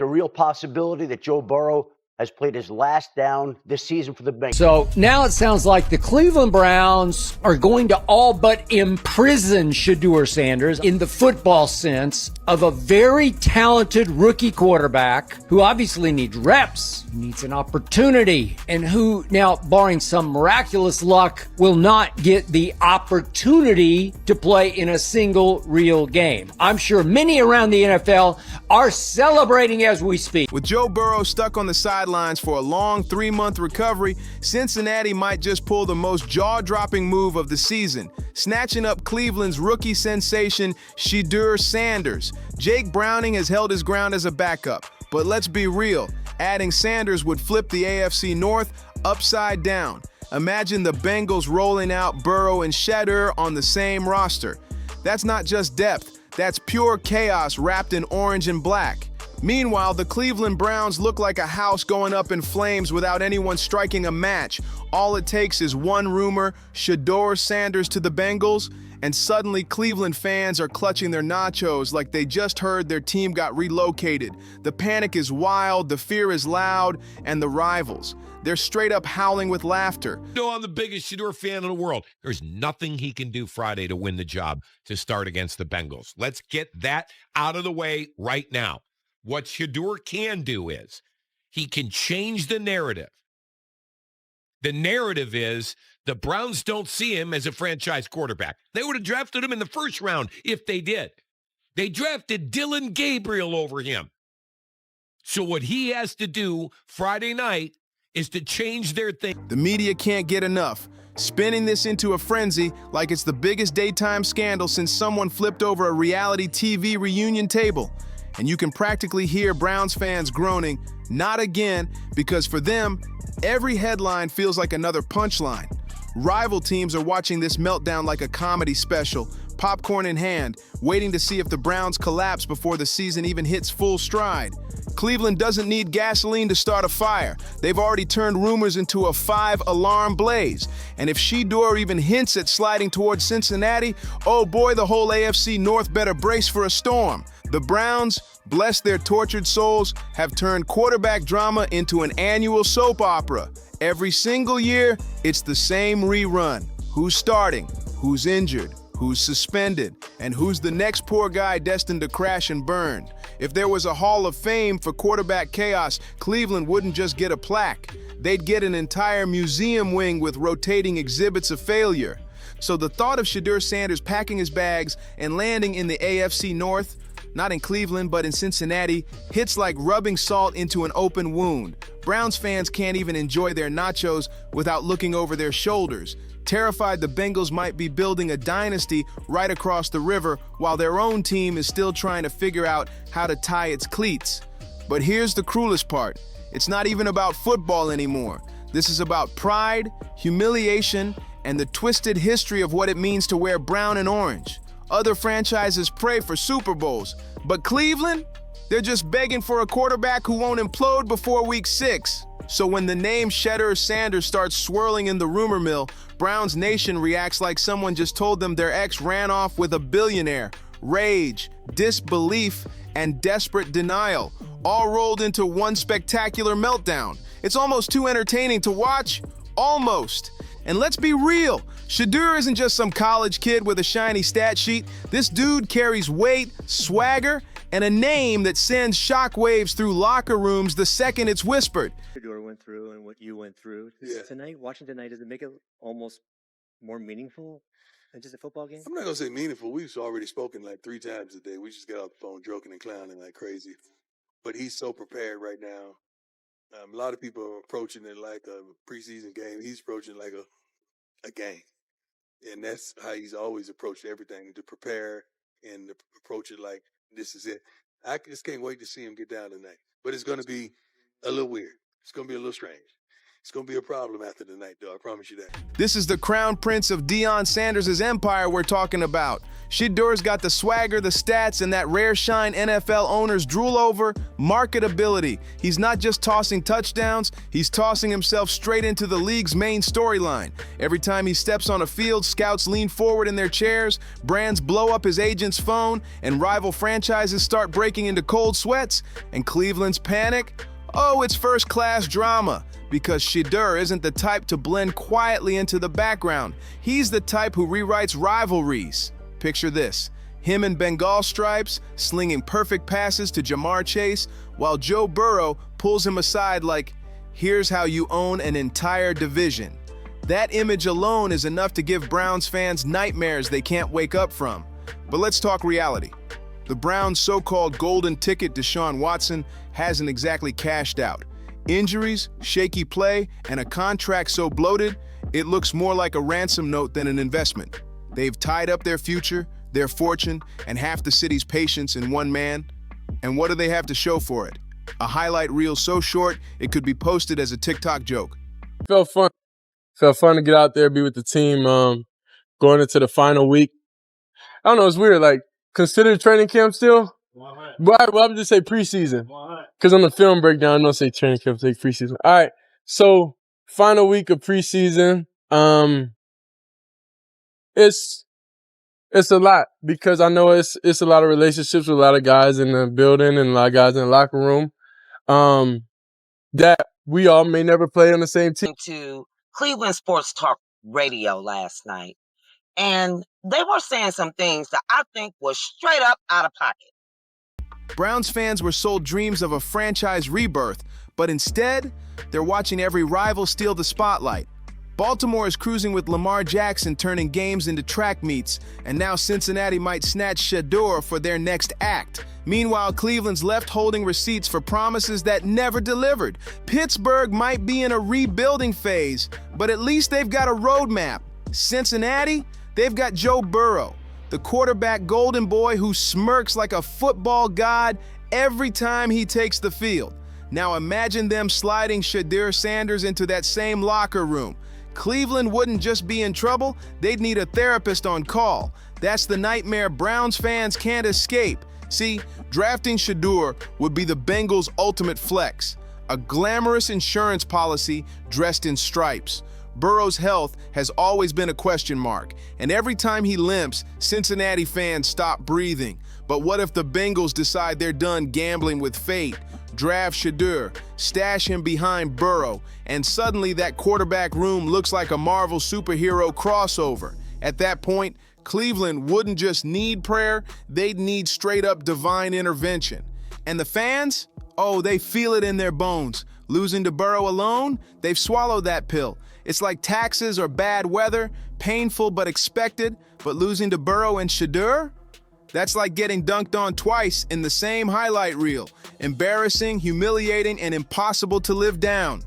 the real possibility that Joe Burrow has played his last down this season for the Bengals. So now it sounds like the Cleveland Browns are going to all but imprison Shedeur Sanders in the football sense of a very talented rookie quarterback who obviously needs reps, needs an opportunity, and who now, barring some miraculous luck, will not get the opportunity to play in a single real game. I'm sure many around the NFL are celebrating as we speak. With Joe Burrow stuck on the sidelines for a long 3-month recovery, Cincinnati might just pull the most jaw-dropping move of the season, snatching up Cleveland's rookie sensation, Shedeur Sanders. Jake Browning has held his ground as a backup, but let's be real, adding Sanders would flip the AFC North upside down. Imagine the Bengals rolling out Burrow and Shedeur on the same roster. That's not just depth, that's pure chaos wrapped in orange and black. Meanwhile, the Cleveland Browns look like a house going up in flames without anyone striking a match. All it takes is one rumor, Shedeur Sanders to the Bengals, and suddenly Cleveland fans are clutching their nachos like they just heard their team got relocated. The panic is wild, the fear is loud, and the rivals, they're straight up howling with laughter. No, I'm the biggest Shedeur fan in the world. There's nothing he can do Friday to win the job to start against the Bengals. Let's get that out of the way right now. What Shedeur can do is he can change the narrative. The narrative is the Browns don't see him as a franchise quarterback. They would have drafted him in the first round if they did. They drafted Dylan Gabriel over him. So what he has to do Friday night is to change their thing. The media can't get enough, spinning this into a frenzy like it's the biggest daytime scandal since someone flipped over a reality TV reunion table. And you can practically hear Browns fans groaning, not again, because for them, every headline feels like another punchline. Rival teams are watching this meltdown like a comedy special, popcorn in hand, waiting to see if the Browns collapse before the season even hits full stride. Cleveland doesn't need gasoline to start a fire. They've already turned rumors into a 5-alarm blaze. And if Shedeur even hints at sliding towards Cincinnati, oh boy, the whole AFC North better brace for a storm. The Browns, bless their tortured souls, have turned quarterback drama into an annual soap opera. Every single year, it's the same rerun. Who's starting? Who's injured? Who's suspended? And who's the next poor guy destined to crash and burn? If there was a Hall of Fame for quarterback chaos, Cleveland wouldn't just get a plaque. They'd get an entire museum wing with rotating exhibits of failure. So the thought of Shedeur Sanders packing his bags and landing in the AFC North, not in Cleveland, but in Cincinnati, hits like rubbing salt into an open wound. Browns fans can't even enjoy their nachos without looking over their shoulders, terrified the Bengals might be building a dynasty right across the river while their own team is still trying to figure out how to tie its cleats. But here's the cruelest part. It's not even about football anymore. This is about pride, humiliation, and the twisted history of what it means to wear brown and orange. Other franchises pray for Super Bowls, but Cleveland, they're just begging for a quarterback who won't implode before week 6. So when the name Shedeur Sanders starts swirling in the rumor mill, Browns Nation reacts like someone just told them their ex ran off with a billionaire. Rage, disbelief, and desperate denial, all rolled into one spectacular meltdown. It's almost too entertaining to watch. Almost. And let's be real, Shedeur isn't just some college kid with a shiny stat sheet. This dude carries weight, swagger, and a name that sends shockwaves through locker rooms the second it's whispered. Shedeur went through and what you went through. Yeah. Tonight, watching tonight, does it make it almost more meaningful than just a football game? I'm not going to say meaningful. We've already spoken like 3 times a day. We just got off the phone joking and clowning like crazy. But he's so prepared right now. A lot of people are approaching it like a preseason game. He's approaching it like a game. And that's how he's always approached everything, to prepare and to approach it like this is it. I just can't wait to see him get down tonight. But it's going to be a little weird. It's going to be a little strange. It's going to be a problem after tonight, though. I promise you that. This is the crown prince of Deion Sanders' empire we're talking about. Shedeur's got the swagger, the stats, and that rare shine NFL owners drool over, marketability. He's not just tossing touchdowns, he's tossing himself straight into the league's main storyline. Every time he steps on a field, scouts lean forward in their chairs, brands blow up his agent's phone, and rival franchises start breaking into cold sweats. And Cleveland's panic? Oh, it's first-class drama. Because Shedeur isn't the type to blend quietly into the background. He's the type who rewrites rivalries. Picture this, him in Bengal stripes, slinging perfect passes to Jamar Chase, while Joe Burrow pulls him aside like, here's how you own an entire division. That image alone is enough to give Browns fans nightmares they can't wake up from. But let's talk reality. The Browns' so-called golden ticket Deshaun Watson hasn't exactly cashed out. Injuries, shaky play, and a contract so bloated, it looks more like a ransom note than an investment. They've tied up their future, their fortune, and half the city's patience in one man. And what do they have to show for it? A highlight reel so short, it could be posted as a TikTok joke. Felt fun. Felt fun to get out there, be with the team, going into the final week. I don't know, it's weird. Like, consider training camp still? Well, I'm just say preseason. Because on the film breakdown, I don't say training camp, say preseason. All right, so final week of preseason. It's a lot because I know it's a lot of relationships with a lot of guys in the building and a lot of guys in the locker room that we all may never play on the same team. To Cleveland Sports Talk Radio last night, and they were saying some things that I think was straight up out of pocket. Browns fans were sold dreams of a franchise rebirth, but instead, they're watching every rival steal the spotlight. Baltimore is cruising with Lamar Jackson turning games into track meets, and now Cincinnati might snatch Shedeur for their next act. Meanwhile, Cleveland's left holding receipts for promises that never delivered. Pittsburgh might be in a rebuilding phase, but at least they've got a roadmap. Cincinnati, they've got Joe Burrow, the quarterback golden boy who smirks like a football god every time he takes the field. Now imagine them sliding Shedeur Sanders into that same locker room. Cleveland wouldn't just be in trouble, they'd need a therapist on call. That's the nightmare Browns fans can't escape. See, drafting Shedeur would be the Bengals' ultimate flex, a glamorous insurance policy dressed in stripes. Burrow's health has always been a question mark, and every time he limps, Cincinnati fans stop breathing. But what if the Bengals decide they're done gambling with fate? Draft Shedeur, stash him behind Burrow, and suddenly that quarterback room looks like a Marvel superhero crossover. At that point, Cleveland wouldn't just need prayer, they'd need straight-up divine intervention. And the fans? Oh, they feel it in their bones. Losing to Burrow alone? They've swallowed that pill. It's like taxes or bad weather, painful but expected, but losing to Burrow and Shedeur? That's like getting dunked on twice in the same highlight reel. Embarrassing, humiliating, and impossible to live down.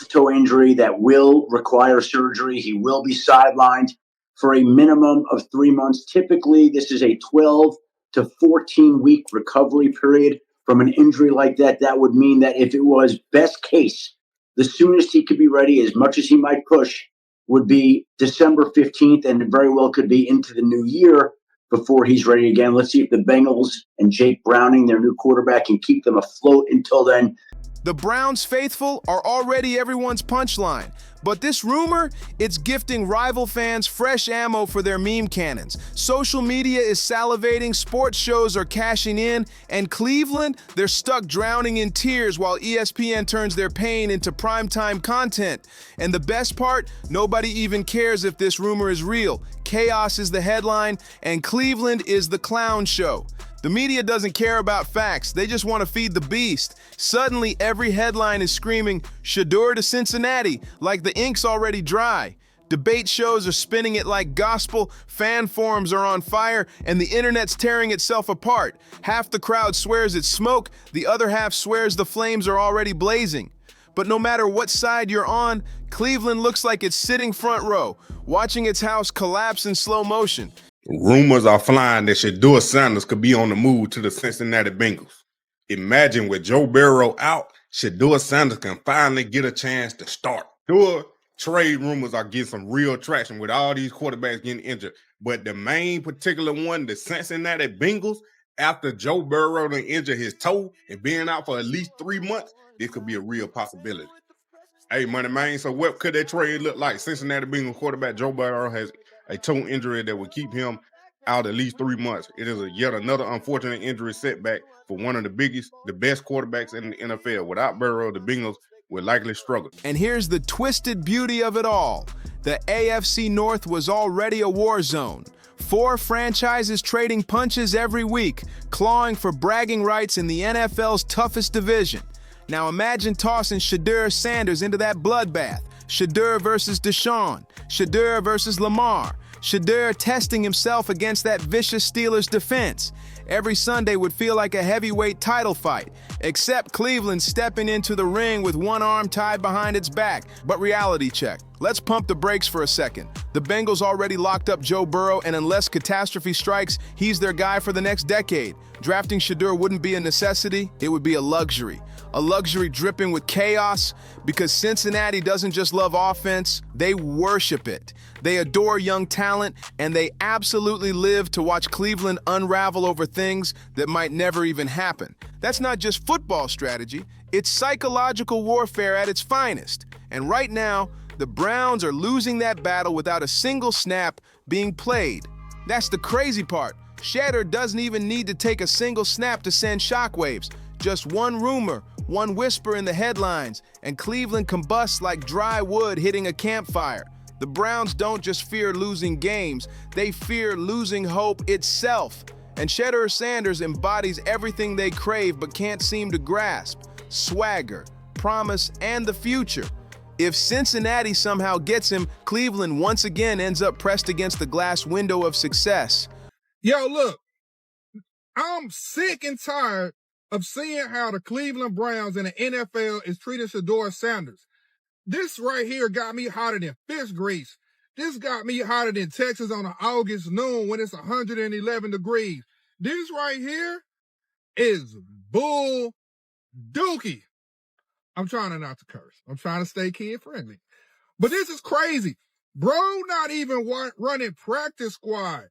Toe injury that will require surgery. He will be sidelined for a minimum of 3 months. Typically, this is a 12 to 14-week recovery period from an injury like that. That would mean that if it was best case, the soonest he could be ready, as much as he might push, would be December 15th, and it very well could be into the new year before he's ready again. Let's see if the Bengals and Jake Browning, their new quarterback, can keep them afloat until then. The Browns faithful are already everyone's punchline. But this rumor, it's gifting rival fans fresh ammo for their meme cannons. Social media is salivating, sports shows are cashing in, and Cleveland, they're stuck drowning in tears while ESPN turns their pain into primetime content. And the best part, nobody even cares if this rumor is real. Chaos is the headline, and Cleveland is the clown show. The media doesn't care about facts, they just want to feed the beast. Suddenly, every headline is screaming, Shedeur to Cincinnati, like the ink's already dry. Debate shows are spinning it like gospel, fan forums are on fire, and the internet's tearing itself apart. Half the crowd swears it's smoke, the other half swears the flames are already blazing. But no matter what side you're on, Cleveland looks like it's sitting front row, watching its house collapse in slow motion. Rumors are flying that Shedeur Sanders could be on the move to the Cincinnati Bengals. Imagine with Joe Burrow out, Shedeur Sanders can finally get a chance to start. Shedeur trade rumors are getting some real traction with all these quarterbacks getting injured. But the main particular one, the Cincinnati Bengals, after Joe Burrow done injured his toe and being out for at least 3 months, this could be a real possibility. Hey, Money Man, so what could that trade look like? Cincinnati Bengals quarterback Joe Burrow has a toe injury that will keep him out at least 3 months. It is yet another unfortunate injury setback for one of the best quarterbacks in the NFL. Without Burrow, the Bengals will likely struggle. And here's the twisted beauty of it all. The AFC North was already a war zone. 4 franchises trading punches every week, clawing for bragging rights in the NFL's toughest division. Now imagine tossing Shedeur Sanders into that bloodbath. Shedeur versus Deshaun. Shedeur versus Lamar. Shedeur testing himself against that vicious Steelers defense. Every Sunday would feel like a heavyweight title fight, except Cleveland stepping into the ring with one arm tied behind its back. But reality check. Let's pump the brakes for a second. The Bengals already locked up Joe Burrow, and unless catastrophe strikes, he's their guy for the next decade. Drafting Shedeur wouldn't be a necessity, it would be a luxury. A luxury dripping with chaos, because Cincinnati doesn't just love offense, they worship it. They adore young talent, and they absolutely live to watch Cleveland unravel over things that might never even happen. That's not just football strategy, it's psychological warfare at its finest. And right now, the Browns are losing that battle without a single snap being played. That's the crazy part. Shedeur doesn't even need to take a single snap to send shockwaves. Just one rumor, one whisper in the headlines, and Cleveland combusts like dry wood hitting a campfire. The Browns don't just fear losing games, they fear losing hope itself. And Shedeur Sanders embodies everything they crave but can't seem to grasp: swagger, promise, and the future. If Cincinnati somehow gets him, Cleveland once again ends up pressed against the glass window of success. Yo, look, I'm sick and tired of seeing how the Cleveland Browns and the NFL is treating Shedeur Sanders. This right here got me hotter than fish grease. This got me hotter than Texas on an August noon when it's 111 degrees. This right here is bull dookie. I'm trying not to curse. I'm trying to stay kid friendly. But this is crazy. Bro, not even running practice squad.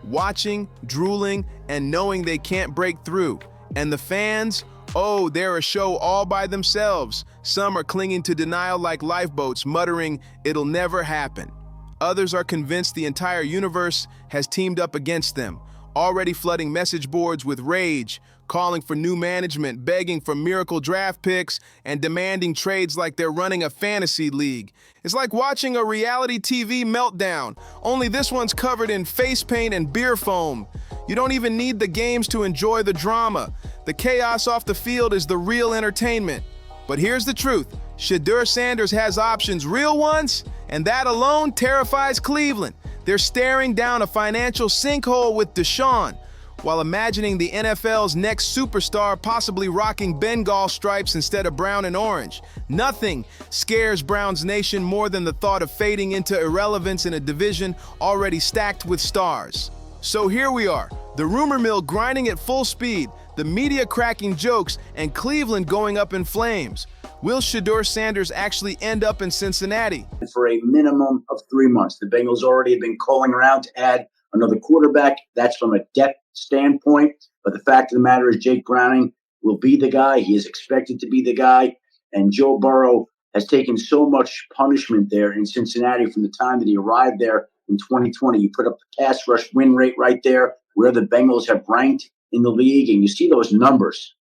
Watching, drooling, and knowing they can't break through. And the fans, oh, they're a show all by themselves. Some are clinging to denial like lifeboats, muttering, "It'll never happen." Others are convinced the entire universe has teamed up against them, already flooding message boards with rage, calling for new management, begging for miracle draft picks, and demanding trades like they're running a fantasy league. It's like watching a reality TV meltdown, only this one's covered in face paint and beer foam. You don't even need the games to enjoy the drama. The chaos off the field is the real entertainment. But here's the truth. Shedeur Sanders has options, real ones, and that alone terrifies Cleveland. They're staring down a financial sinkhole with Deshaun, while imagining the NFL's next superstar possibly rocking Bengal stripes instead of brown and orange. Nothing scares Browns Nation more than the thought of fading into irrelevance in a division already stacked with stars. So here we are, the rumor mill grinding at full speed, the media cracking jokes, and Cleveland going up in flames. Will Shedeur Sanders actually end up in Cincinnati? For a minimum of 3 months. The Bengals already have been calling around to add another quarterback. That's from a depth standpoint. But the fact of the matter is Jake Browning will be the guy. He is expected to be the guy. And Joe Burrow has taken so much punishment there in Cincinnati from the time that he arrived there in 2020. You put up the pass rush win rate right there, where the Bengals have ranked in the league, and you see those numbers.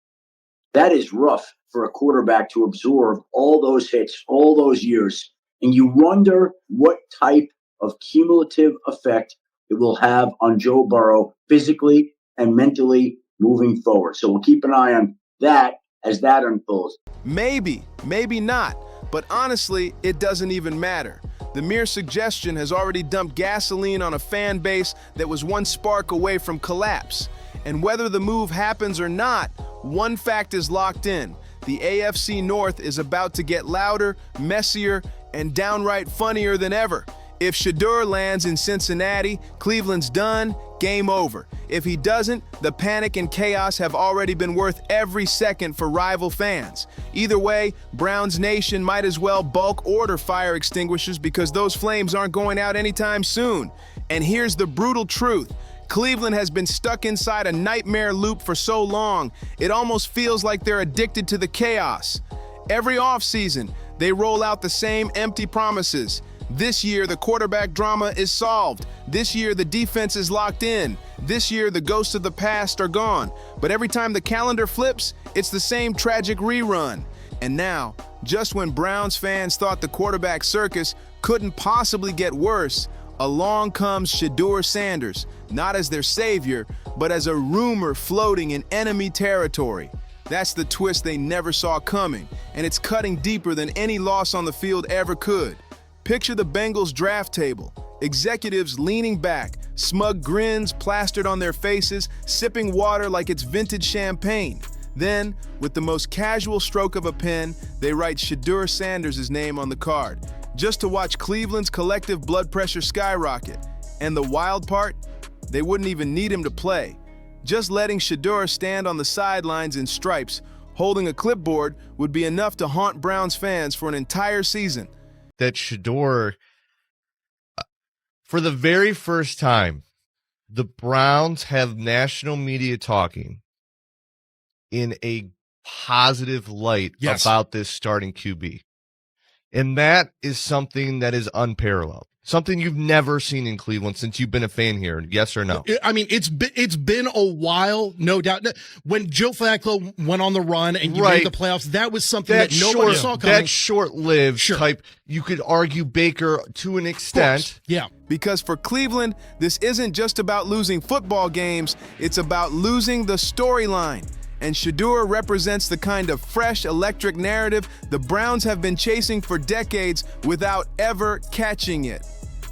That is rough for a quarterback to absorb all those hits, all those years. And you wonder what type of cumulative effect it will have on Joe Burrow physically and mentally moving forward. So we'll keep an eye on that as that unfolds. Maybe, maybe not. But honestly, it doesn't even matter. The mere suggestion has already dumped gasoline on a fan base that was one spark away from collapse. And whether the move happens or not, one fact is locked in. The AFC North is about to get louder, messier, and downright funnier than ever. If Shedeur lands in Cincinnati, Cleveland's done. game over. If he doesn't, the panic and chaos have already been worth every second for rival fans. Either way, Browns Nation might as well bulk order fire extinguishers because those flames aren't going out anytime soon. And here's the brutal truth. Cleveland has been stuck inside a nightmare loop for so long, it almost feels like they're addicted to the chaos. Every offseason, they roll out the same empty promises. This year, the quarterback drama is solved. This year, the defense is locked in. This year, the ghosts of the past are gone. But every time the calendar flips, it's the same tragic rerun. And now, just when Browns fans thought the quarterback circus couldn't possibly get worse, along comes Shedeur Sanders, not as their savior, but as a rumor floating in enemy territory. That's the twist they never saw coming, and it's cutting deeper than any loss on the field ever could. Picture the Bengals draft table. Executives leaning back, smug grins plastered on their faces, sipping water like it's vintage champagne. Then, with the most casual stroke of a pen, they write Shedeur Sanders' name on the card, just to watch Cleveland's collective blood pressure skyrocket. And the wild part? They wouldn't even need him to play. Just letting Shedeur stand on the sidelines in stripes, holding a clipboard, would be enough to haunt Browns fans for an entire season. That Shedeur, for the very first time, the Browns have national media talking in a positive light about this starting QB. And that is something that is unparalleled. Something you've never seen in Cleveland since you've been a fan here. Yes or no? I mean, it's been a while, no doubt. When Joe Flacco went on the run and you made the playoffs, that was something that nobody saw coming. That short-lived type, you could argue Baker to an extent. Yeah. Because for Cleveland, this isn't just about losing football games, it's about losing the storyline. And Shedeur represents the kind of fresh, electric narrative the Browns have been chasing for decades without ever catching it.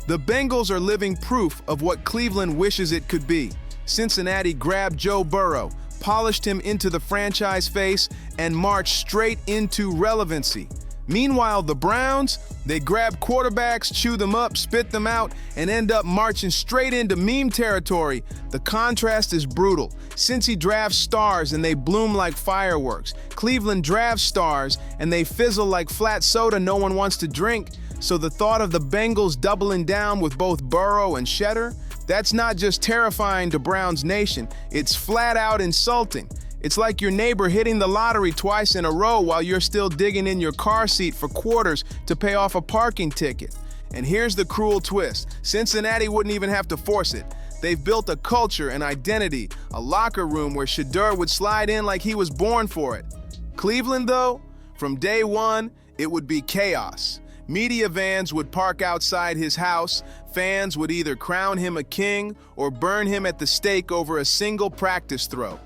The Bengals are living proof of what Cleveland wishes it could be. Cincinnati grabbed Joe Burrow, polished him into the franchise face, and marched straight into relevancy. Meanwhile, the Browns, they grab quarterbacks, chew them up, spit them out, and end up marching straight into meme territory. The contrast is brutal. Cincy drafts stars and they bloom like fireworks. Cleveland drafts stars and they fizzle like flat soda no one wants to drink. So the thought of the Bengals doubling down with both Burrow and Shedeur, that's not just terrifying to Browns Nation, it's flat out insulting. It's like your neighbor hitting the lottery twice in a row while you're still digging in your car seat for quarters to pay off a parking ticket. And here's the cruel twist. Cincinnati wouldn't even have to force it. They've built a culture, an identity, a locker room where Shedeur would slide in like he was born for it. Cleveland, though, from day one, it would be chaos. Media vans would park outside his house. Fans would either crown him a king or burn him at the stake over a single practice throw.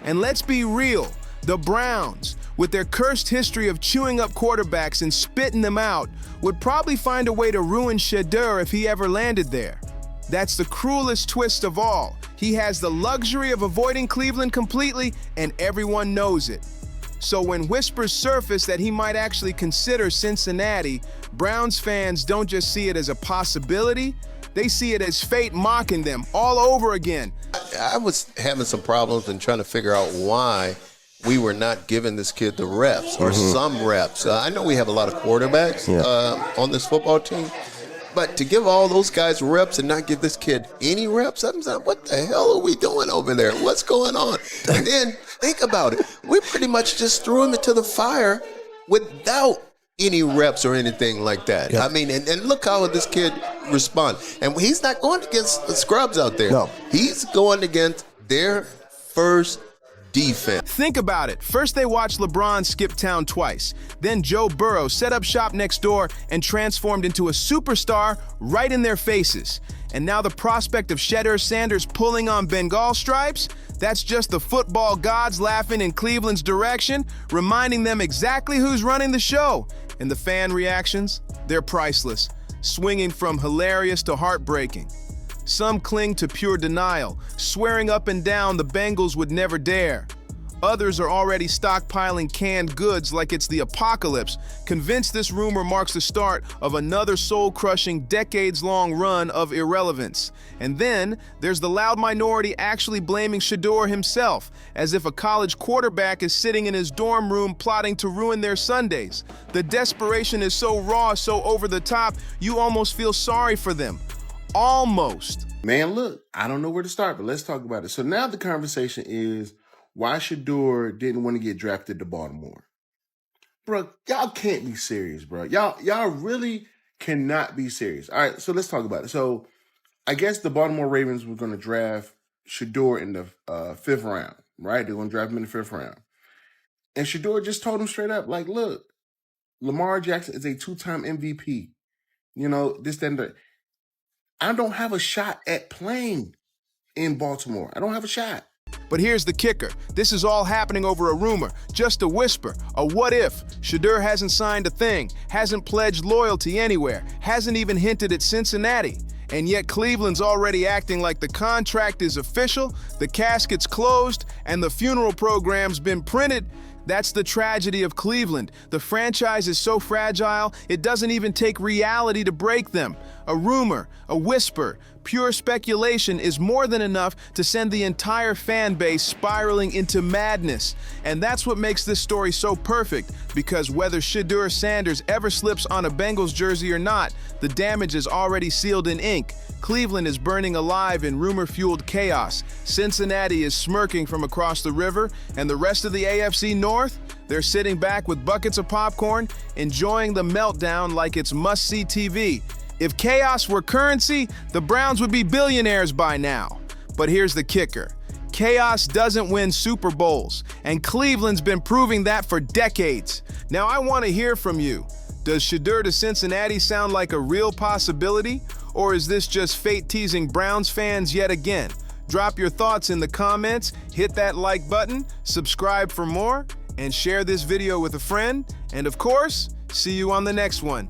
And let's be real, the Browns, with their cursed history of chewing up quarterbacks and spitting them out, would probably find a way to ruin Shedeur if he ever landed there. That's the cruelest twist of all. He has the luxury of avoiding Cleveland completely, and everyone knows it. So when whispers surface that he might actually consider Cincinnati, Browns fans don't just see it as a possibility, they see it as fate mocking them all over again. I was having some problems and trying to figure out why we were not giving this kid the reps or some reps. I know we have a lot of quarterbacks on this football team, but to give all those guys reps and not give this kid any reps, I'm like, what the hell are we doing over there? What's going on? And then think about it. We pretty much just threw him into the fire without any reps or anything like that. I mean, and look how this kid responds. And he's not going against the scrubs out there. No. He's going against their first defense. Think about it. First they watched LeBron skip town twice. Then Joe Burrow set up shop next door and transformed into a superstar right in their faces. And now the prospect of Shedeur Sanders pulling on Bengal stripes? That's just the football gods laughing in Cleveland's direction, reminding them exactly who's running the show. And the fan reactions? They're priceless, swinging from hilarious to heartbreaking. Some cling to pure denial, swearing up and down the Bengals would never dare. Others are already stockpiling canned goods like it's the apocalypse, convinced this rumor marks the start of another soul-crushing, decades-long run of irrelevance. And then there's the loud minority actually blaming Shedeur himself, as if a college quarterback is sitting in his dorm room plotting to ruin their Sundays. The desperation is so raw, so over the top, you almost feel sorry for them. Almost. Man, look, I don't know where to start, but let's talk about it. So now the conversation is why Shedeur didn't want to get drafted to Baltimore. Bro, y'all can't be serious, bro. Y'all really cannot be serious. All right, so let's talk about it. So I guess the Baltimore Ravens were going to draft Shedeur in the 5th round, right? They're going to draft him in the 5th round. And Shedeur just told him straight up, like, look, Lamar Jackson is a 2-time MVP. You know, this, that, and that. I don't have a shot at playing in Baltimore. I don't have a shot. But here's the kicker. This is all happening over a rumor, just a whisper, a what if. Shedeur hasn't signed a thing, hasn't pledged loyalty anywhere, hasn't even hinted at Cincinnati. And yet Cleveland's already acting like the contract is official, the casket's closed, and the funeral program's been printed. That's the tragedy of Cleveland. The franchise is so fragile, it doesn't even take reality to break them. A rumor, a whisper, pure speculation is more than enough to send the entire fan base spiraling into madness. And that's what makes this story so perfect, because whether Shedeur Sanders ever slips on a Bengals jersey or not, the damage is already sealed in ink. Cleveland is burning alive in rumor-fueled chaos. Cincinnati is smirking from across the river, and the rest of the AFC North, they're sitting back with buckets of popcorn, enjoying the meltdown like it's must-see TV. If chaos were currency, the Browns would be billionaires by now. But here's the kicker. Chaos doesn't win Super Bowls, and Cleveland's been proving that for decades. Now I want to hear from you. Does Shedeur to Cincinnati sound like a real possibility? Or is this just fate teasing Browns fans yet again? Drop your thoughts in the comments, hit that like button, subscribe for more, and share this video with a friend. And of course, see you on the next one.